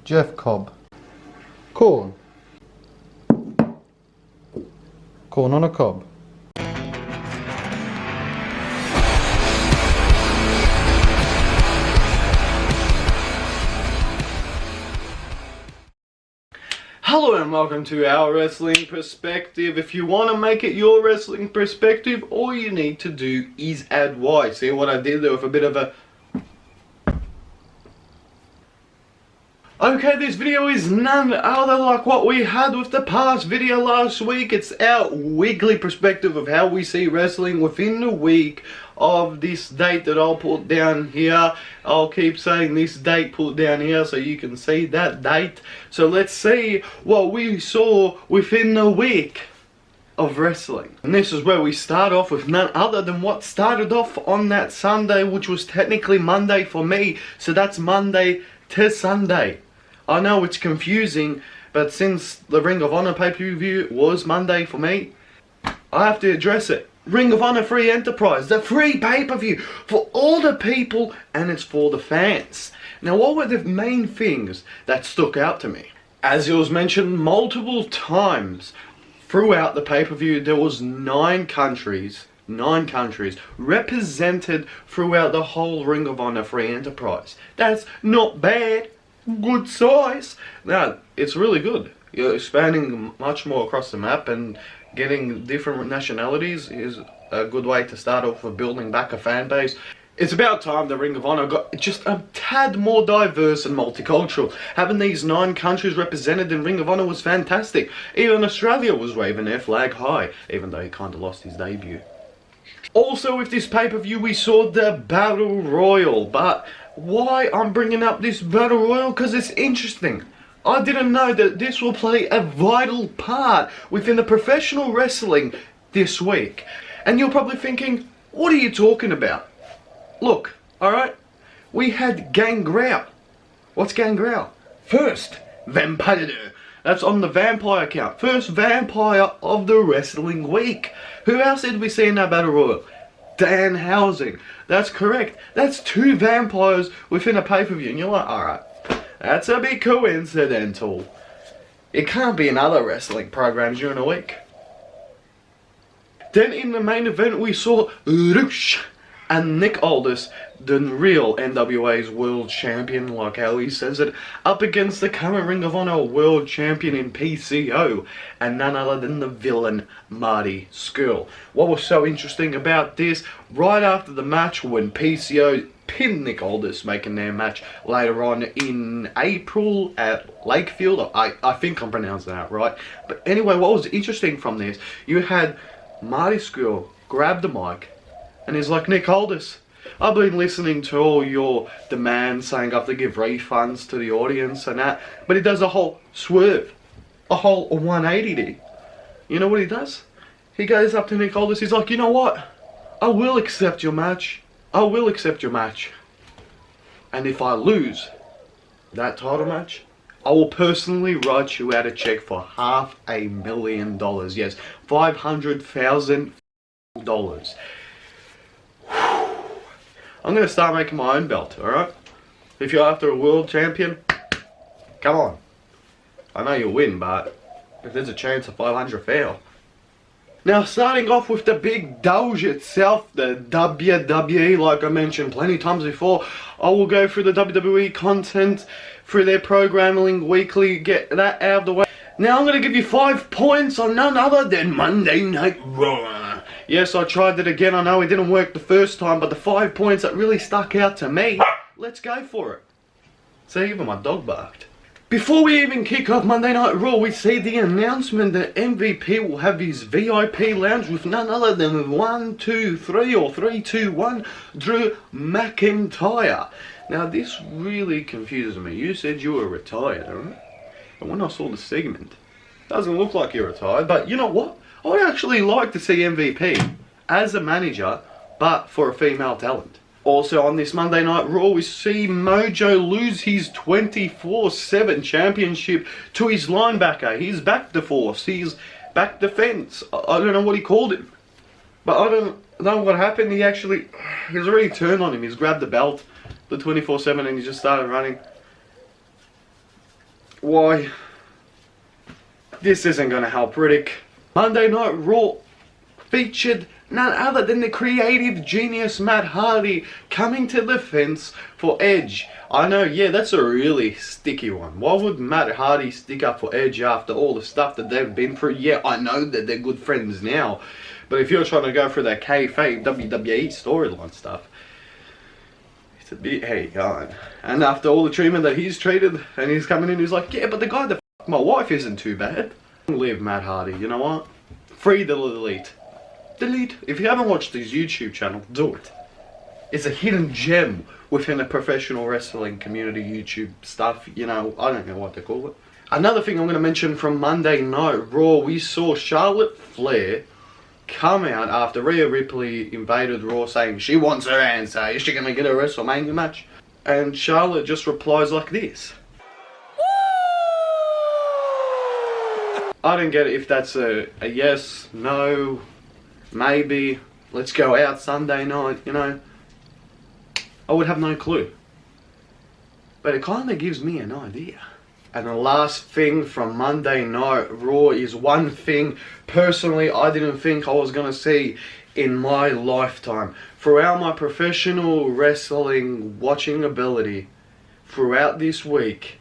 Jeff Cobb. Corn. Corn on a cob. Hello and welcome to our wrestling perspective. If you want to make it your wrestling perspective, all you need to do is add Y. See what I did there with a bit of a... Okay, this video is none other like what we had with the past video last week. It's our weekly perspective of how we see wrestling within the week of this date that I'll put down here. I'll keep saying this date put down here so you can see that date. So let's see what we saw within the week of wrestling. And this is where we start off with none other than what started off on that Sunday, which was technically Monday for me. So that's Monday to Sunday. I know it's confusing, but since the Ring of Honor pay-per-view was Monday for me, I have to address it. Ring of Honor Free Enterprise, the free pay-per-view for all the people, and it's for the fans. Now, what were the main things that stuck out to me? As it was mentioned multiple times throughout the pay-per-view, there was 9 countries represented throughout the whole Ring of Honor Free Enterprise. That's not bad. Good size. Now, it's really good. You're expanding much more across the map, and getting different nationalities is a good way to start off with building back a fan base. It's about time the Ring of Honor got just a tad more diverse and multicultural. Having these 9 countries represented in Ring of Honor was fantastic. Even Australia was waving their flag high, even though he kind of lost his debut. Also with this pay-per-view we saw the Battle Royal, but why I'm bringing up this Battle Royal? Because it's interesting. I didn't know that this will play a vital part within the professional wrestling this week. And you're probably thinking, what are you talking about? Look, alright, we had Gangrel. What's Gangrel? First Vampire. That's on the Vampire account. First Vampire of the wrestling week. Who else did we see in that Battle Royal? Dan Housing. That's correct. That's 2 vampires within a pay-per-view. And you're like, alright, that's a bit coincidental. It can't be in other wrestling programs during a week. Then in the main event we saw Rush and Nick Aldis, the real NWA's world champion, like how he says it, up against the current Ring of Honor world champion in PCO, and none other than the villain, Marty Scurll. What was so interesting about this, right after the match when PCO pinned Nick Aldis, making their match later on in April at Lakefield, I think I'm pronouncing that right. But anyway, what was interesting from this, you had Marty Scurll grab the mic, and he's like, Nick Aldis, I've been listening to all your demands saying I have to give refunds to the audience and that. But he does a whole swerve. A whole 180. You know what he does? He goes up to Nick Aldis, he's like, you know what? I will accept your match. I will accept your match. And if I lose that title match, I will personally write you out a check for $500,000. Yes, $500,000. I'm going to start making my own belt, alright? If you're after a world champion, come on. I know you'll win, but if there's a chance of 500 fail. Now, starting off with the big Doge itself, the WWE, like I mentioned plenty times before, I will go through the WWE content, through their programming weekly, get that out of the way. Now, I'm going to give you 5 points on none other than Monday Night Raw. Yes, I tried it again. I know it didn't work the first time, but the 5 points that really stuck out to me, let's go for it. See, even my dog barked. Before we even kick off Monday Night Raw, we see the announcement that MVP will have his VIP lounge with none other than 1, 2, 3, or 3, 2, 1, Drew McIntyre. Now, this really confuses me. You said you were retired, alright? And when I saw the segment, it doesn't look like you're retired, but you know what? I'd actually like to see MVP as a manager, but for a female talent. Also on this Monday Night Raw, we see Mojo lose his 24/7 championship to his linebacker. He's back to force. He's back defense. I don't know what he called him, but I don't know what happened. He's already turned on him. He's grabbed the belt, the 24/7, and he just started running. why this isn't going to help Riddick. Monday Night Raw featured none other than the creative genius Matt Hardy coming to the fence for Edge. I know, yeah, that's a really sticky one. Why would Matt Hardy stick up for Edge after all the stuff that they've been through? Yeah, I know that they're good friends now, but if you're trying to go through that kayfabe WWE storyline stuff, it's a bit, hey, going. And after all the treatment that he's treated, and he's coming in, he's like, yeah, but the guy that f***ed my wife isn't too bad. Leave Matt Hardy, you know what? Free the elite. Delete. If you haven't watched his YouTube channel, do it. It's a hidden gem within the professional wrestling community YouTube stuff. You know, I don't know what to call it. Another thing I'm going to mention from Monday Night Raw, we saw Charlotte Flair come out after Rhea Ripley invaded Raw saying she wants her answer. Is she going to get a WrestleMania match? And Charlotte just replies like this. I don't get it if that's a yes, no, maybe, let's go out Sunday night, you know. I would have no clue. But it kind of gives me an idea. And the last thing from Monday Night Raw is one thing personally I didn't think I was going to see in my lifetime. Throughout my professional wrestling watching ability, throughout this week,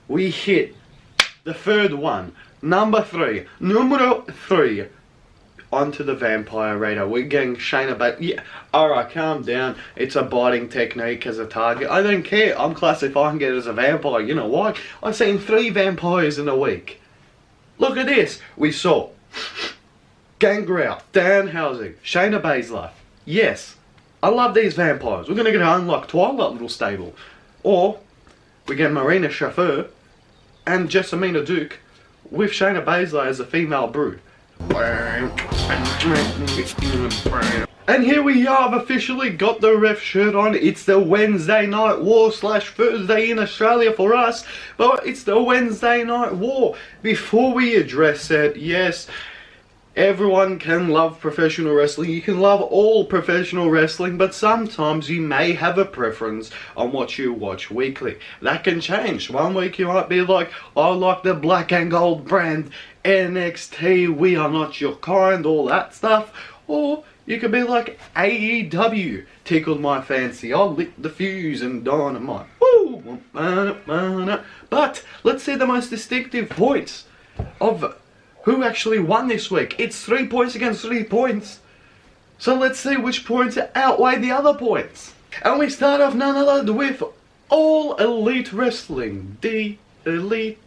we hit the third one. Number three, onto the vampire radar. We're getting Shayna back. Yeah, alright, calm down. It's a biting technique as a target. I don't care. I'm classifying it as a vampire. You know why? I've seen 3 vampires in a week. Look at this. We saw Gangrel, Danhausen, Shayna Baszler. Yes, I love these vampires. We're going to get our own like Twilight little stable. Or we get Marina Shafir and Jessamina Duke with Shayna Baszler as a female brood. And here we are, I've officially got the ref shirt on. It's the Wednesday Night War / Thursday in Australia for us, but it's the Wednesday Night War. Before we address it, yes, everyone can love professional wrestling. You can love all professional wrestling, but sometimes you may have a preference on what you watch weekly. That can change. One week you might be like, I like the black and gold brand, NXT, we are not your kind, all that stuff. Or you could be like, AEW tickled my fancy. I lit the fuse and dynamite. Woo! But let's see the most distinctive points of who actually won this week. It's 3 points against 3 points. So let's see which points outweigh the other points. And we start off none other with All Elite Wrestling. The Elite.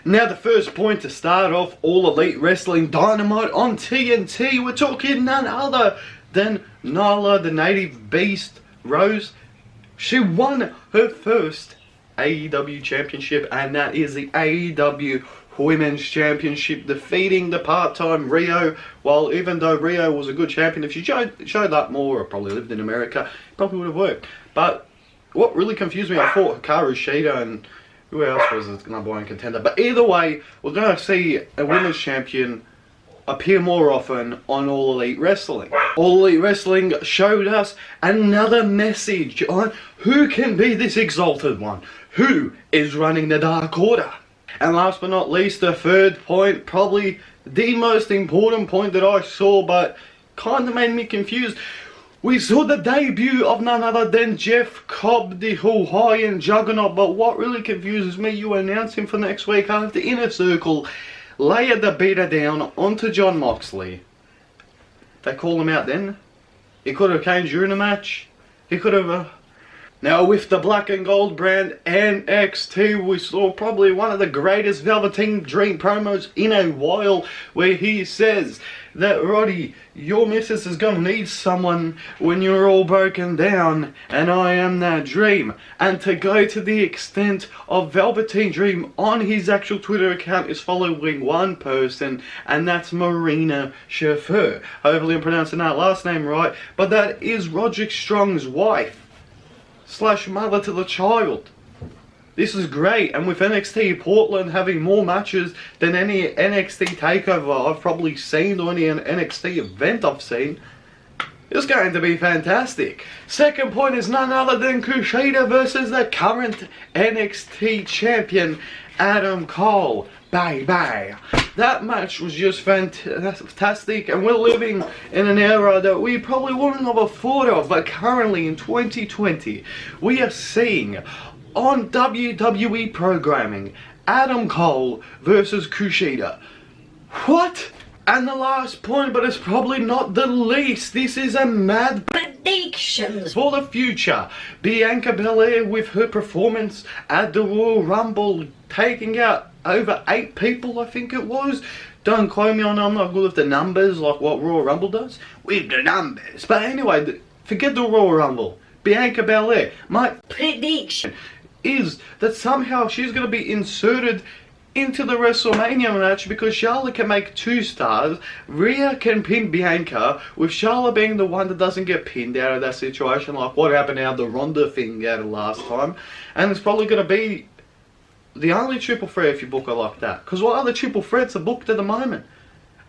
Now the first point to start off All Elite Wrestling Dynamite on TNT. We're talking none other than Nyla, the Native Beast, Rose. She won her first AEW Championship, and that is the AEW Women's Championship, defeating the part-time Rio. While even though Rio was a good champion, if she showed up more or probably lived in America, it probably would have worked. But what really confused me, I thought Hikaru Shida and who else was the number 1 contender. But either way, we're going to see a women's champion appear more often on All Elite Wrestling. All Elite Wrestling showed us another message on who can be this exalted one. Who is running the Dark Order? And last but not least, the third point, probably the most important point that I saw, but kind of made me confused. We saw the debut of none other than Jeff Cobb, the Hawaiian Juggernaut. But what really confuses me, you announce him for next week after Inner Circle layered the beater down onto Jon Moxley. They call him out then. He could have came during the match. He could have... Now with the black and gold brand NXT, we saw probably one of the greatest Velveteen Dream promos in a while, where he says that, Roddy, your missus is going to need someone when you're all broken down, and I am that dream. And to go to the extent of Velveteen Dream on his actual Twitter account is following one person, and that's Marina Shafir. Hopefully I'm pronouncing that last name right, but that is Roderick Strong's wife / mother to the child. This is great, and with NXT Portland having more matches than any NXT takeover I've probably seen, or any NXT event I've seen, It's going to be fantastic. Second point is none other than Kushida versus the current NXT champion, Adam Cole. Bye bye. That match was just fantastic, and we're living in an era that we probably wouldn't have thought of, but currently in 2020, we are seeing on WWE programming Adam Cole versus Kushida. What? And the last point, but it's probably not the least, this is a mad predictions for the future. Bianca Belair with her performance at the Royal Rumble, taking out over 8 people, I think it was. Don't quote me on, I'm not good with the numbers like what Royal Rumble does. With the numbers. But anyway, forget the Royal Rumble. Bianca Belair. My prediction is that somehow she's going to be inserted into the WrestleMania match because Charlotte can make 2 stars. Rhea can pin Bianca, with Charlotte being the one that doesn't get pinned out of that situation, like what happened out of the Ronda thing out of last time. And it's probably going to be the only triple threat if you book her like that. Because what other triple threats are booked at the moment?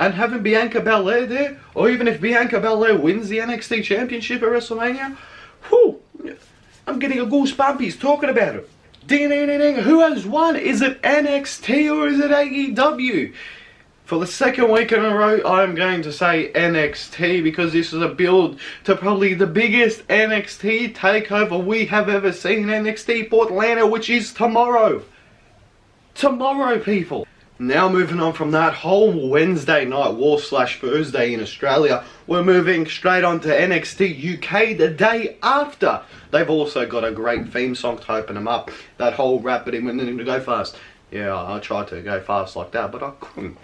And having Bianca Belair there, or even if Bianca Belair wins the NXT Championship at WrestleMania, whew, I'm getting a goosebumpies talking about it. Ding ding ding ding, who has won? Is it NXT or is it AEW? For the second week in a row, I'm going to say NXT because this is a build to probably the biggest NXT takeover we have ever seen. NXT for Atlanta, which is tomorrow. Tomorrow, people. Now moving on from that whole Wednesday night war / Thursday in Australia, we're moving straight on to NXT UK the day after. They've also got a great theme song to open them up. That whole rapid minute to go fast. Yeah, I tried to go fast like that, but I couldn't.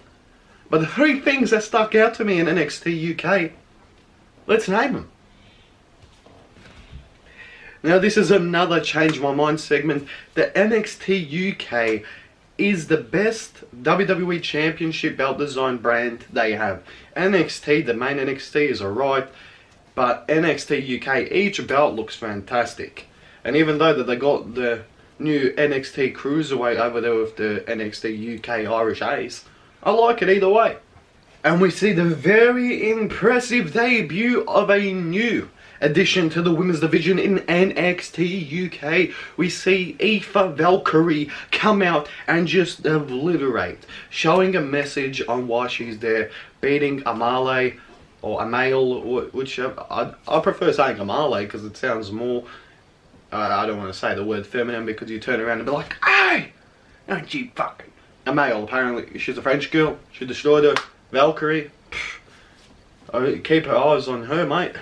But the 3 things that stuck out to me in NXT UK, let's name them. Now this is another change my mind segment. The NXT UK is the best WWE Championship belt design brand they have. NXT, the main NXT is alright, but NXT UK, each belt looks fantastic. And even though that they got the new NXT Cruiserweight over there with the NXT UK Irish Ace, I like it either way. And we see the very impressive debut of a new addition to the women's division in NXT UK. We see Aoife Valkyrie come out and just obliterate, showing a message on why she's there, beating Amale, or Amale, which I prefer saying Amale because it sounds more, I don't want to say the word feminine because you turn around and be like, hey, aren't you fucking Amale? Apparently she's a French girl, she destroyed her. Valkyrie, keep her eyes on her, mate.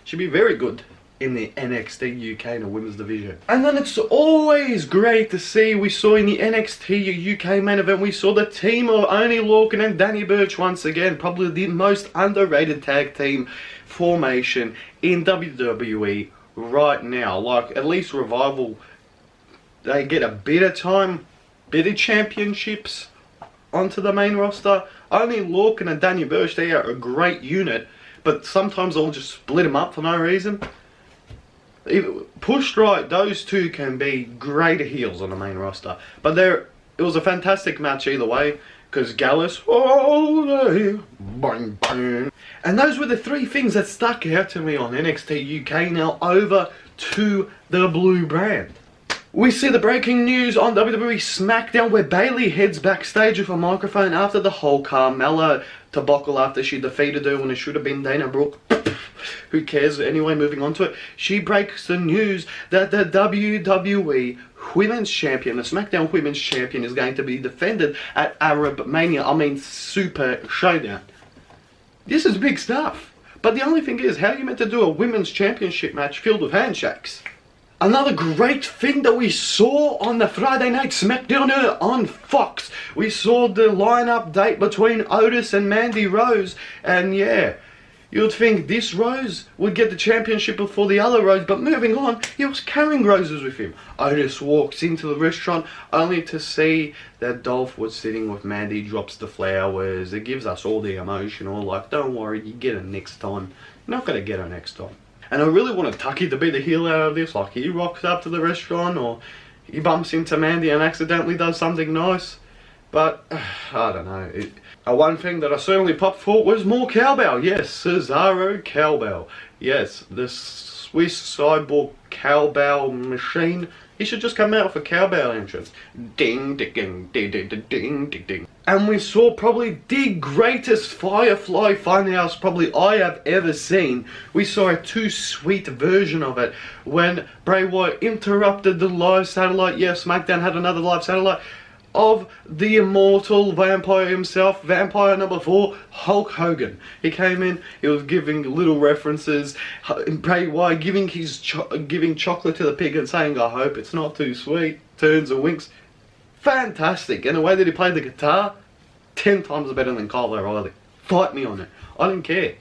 She'd be very good in the NXT UK in the women's division. And then it's always great to see, we saw in the NXT UK main event, we saw the team of Oney Lorcan and Danny Burch once again, probably the most underrated tag team formation in WWE right now. Like, at least Revival, they get a bit of time, bit of championships onto the main roster. Only Lorcan and Danny Burch, they are a great unit, but sometimes I'll just split them up for no reason. Pushed right, those two can be great heels on the main roster. But it was a fantastic match either way, because Gallus, oh, bang, bang. And those were the 3 things that stuck out to me on NXT UK. Now over to the blue brand. We see the breaking news on WWE SmackDown where Bayley heads backstage with a microphone after the whole Carmella debacle after she defeated her when it should have been Dana Brooke. Who cares? Anyway, moving on to it. She breaks the news that the WWE Women's Champion, the SmackDown Women's Champion, is going to be defended at Arab Mania. I mean, Super Showdown. This is big stuff. But the only thing is, how are you meant to do a Women's Championship match filled with handshakes? Another great thing that we saw on the Friday Night SmackDown on Fox. We saw the lineup date between Otis and Mandy Rose. And yeah, you'd think this Rose would get the championship before the other Rose. But moving on, he was carrying roses with him. Otis walks into the restaurant only to see that Dolph was sitting with Mandy, drops the flowers. It gives us all the emotional, like, don't worry, you get her next time. You're not going to get her next time. And I really wanted Tucky to be the heel out of this, like he rocks up to the restaurant or he bumps into Mandy and accidentally does something nice. But, I don't know. One thing that I certainly popped for was more cowbell. Yes, Cesaro cowbell. Yes, the Swiss cyborg cowbell machine. He should just come out with a cowbell entrance. Ding, ding, ding, ding, ding, ding, ding, ding. And we saw probably the greatest Firefly Funhouse probably I have ever seen. We saw a too sweet version of it when Bray Wyatt interrupted the live satellite. Yes, SmackDown had another live satellite of the immortal vampire himself, vampire number 4, Hulk Hogan. He came in, he was giving little references, Bray Wyatt giving chocolate to the pig and saying, I hope it's not too sweet, turns and winks. Fantastic. And the way that he played the guitar, 10 times better than Kyle O'Reilly. Fight me on it. I didn't care.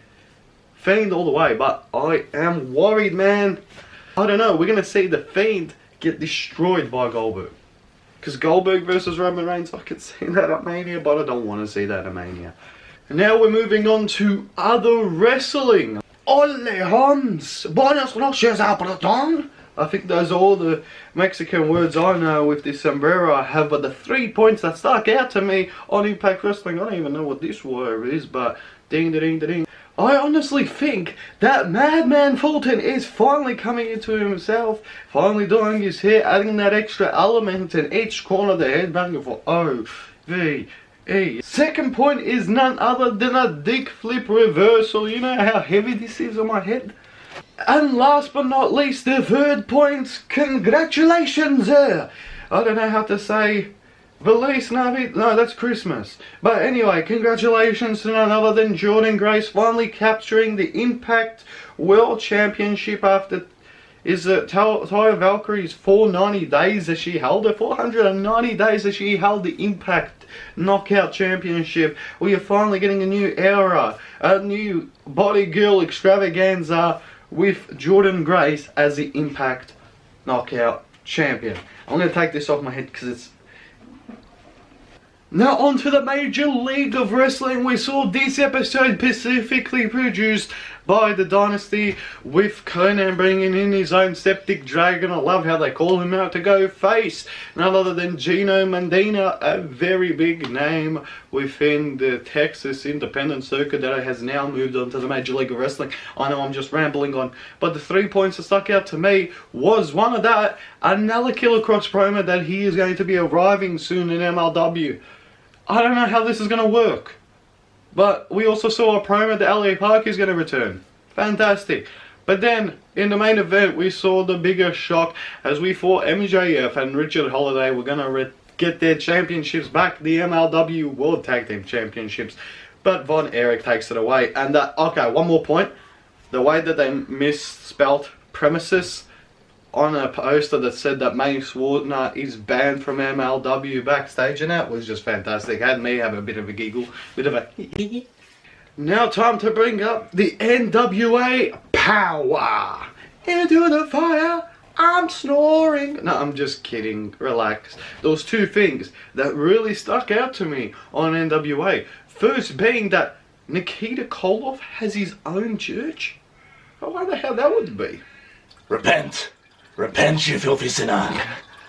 Fiend all the way, but I am worried, man. I don't know, we're going to see the Fiend get destroyed by Goldberg. Because Goldberg versus Roman Reigns, I could see that at Mania, but I don't want to see that at Mania. And now we're moving on to other wrestling. Ole Hans, buenas noches, Apretón. I think those are all the Mexican words I know with this sombrero I have, but the 3 points that stuck out to me on Impact Wrestling, I don't even know what this word is, but ding da ding da ding. I honestly think that Madman Fulton is finally coming into himself, finally doing his hair, adding that extra element in each corner of the headbanger for OVE. Second point is none other than a dick flip reversal. You know how heavy this is on my head? And last but not least, the third point, congratulations! I don't know how to say Feliz Navidad, no, that's Christmas. But anyway, congratulations to none other than Jordan Grace finally capturing the Impact World Championship after, is it Taya Valkyrie's 490 days that she held it? 490 days that she held the Impact Knockout Championship. We are finally getting a new era, a new body girl extravaganza with Jordan Grace as the Impact Knockout Champion. I'm going to take this off my head because it's... Now on to the Major League of Wrestling. We saw this episode specifically produced by the Dynasty with Conan bringing in his own Septic Dragon. I love how they call him out to go face. None other than Gino Mandina, a very big name within the Texas independent circuit that has now moved on to the Major League of Wrestling. I know I'm just rambling on, but the 3 points that stuck out to me was one of that, another Killer Cross promo that he is going to be arriving soon in MLW. I don't know how this is going to work. But we also saw a promo that LA Park is going to return. Fantastic. But then, in the main event, we saw the bigger shock as we thought MJF and Richard Holiday were going to get their championships back, the MLW World Tag Team Championships. But Von Erich takes it away. And, okay, one more point. The way that they misspelt premises on a poster that said that Mace Wardner is banned from MLW backstage, and that was just fantastic. Had me have a bit of a giggle, bit of a Now time to bring up the NWA Powerrr. Into the fire, I'm snoring. No, I'm just kidding, relax. Those two things that really stuck out to me on NWA. First being that Nikita Koloff has his own church. I wonder how that would be. Repent. Repent, you filthy sinner.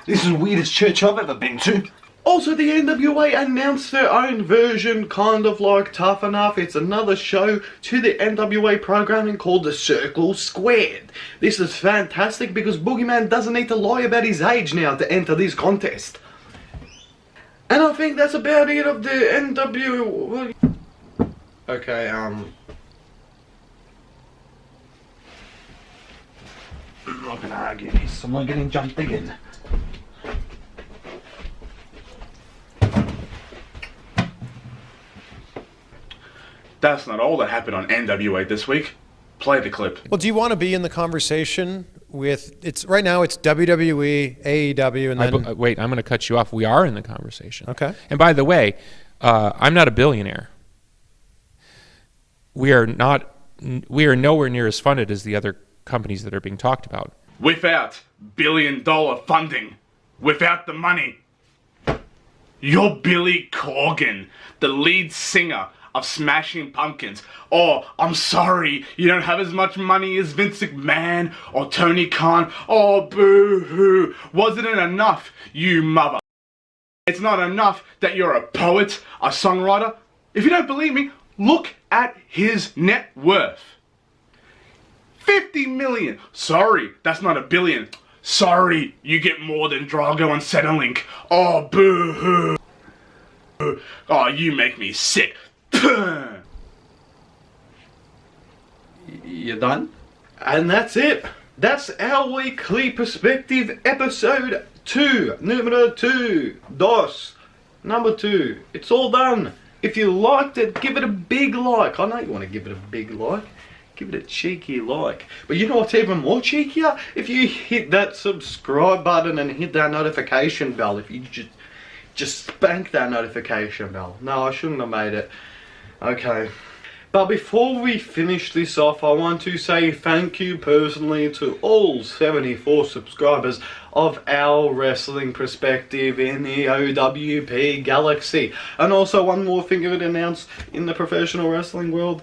This is the weirdest church I've ever been to. Also, the NWA announced their own version, kind of like Tough Enough. It's another show to the NWA programming called The Circle Squared. This is fantastic because Boogeyman doesn't need to lie about his age now to enter this contest. And I think that's about it of the NWA. Okay, I'm not gonna argue this. I'm not getting jumped again. That's not all that happened on NWA this week. Play the clip. Well, do you want to be in the conversation with, it's right now it's WWE, AEW, and then... Wait, I'm going to cut you off. We are in the conversation. Okay. And by the way, I'm not a billionaire. We are nowhere near as funded as the other companies that are being talked about. Without billion-dollar funding, without the money, you're Billy Corgan, the lead singer of Smashing Pumpkins. Oh, I'm sorry, you don't have as much money as Vince McMahon or Tony Khan. Oh, boo-hoo. Wasn't it enough, you mother... It's not enough that you're a poet, a songwriter. If you don't believe me, look at his net worth. 50 million. Sorry, that's not a billion. Sorry, you get more than Drago and Centrelink. Oh, boo-hoo. Oh, you make me sick. You done? And that's it. That's our weekly perspective episode 2. Numero 2. Dos. Number 2. It's all done. If you liked it, give it a big like. I know you want to give it a big like. Give it a cheeky like. But you know what's even more cheekier? If you hit that subscribe button and hit that notification bell. If you just spank that notification bell. No, I shouldn't have made it. Okay. But before we finish this off, I want to say thank you personally to all 74 subscribers of our wrestling perspective in the OWP galaxy. And also one more thing of it announced in the professional wrestling world.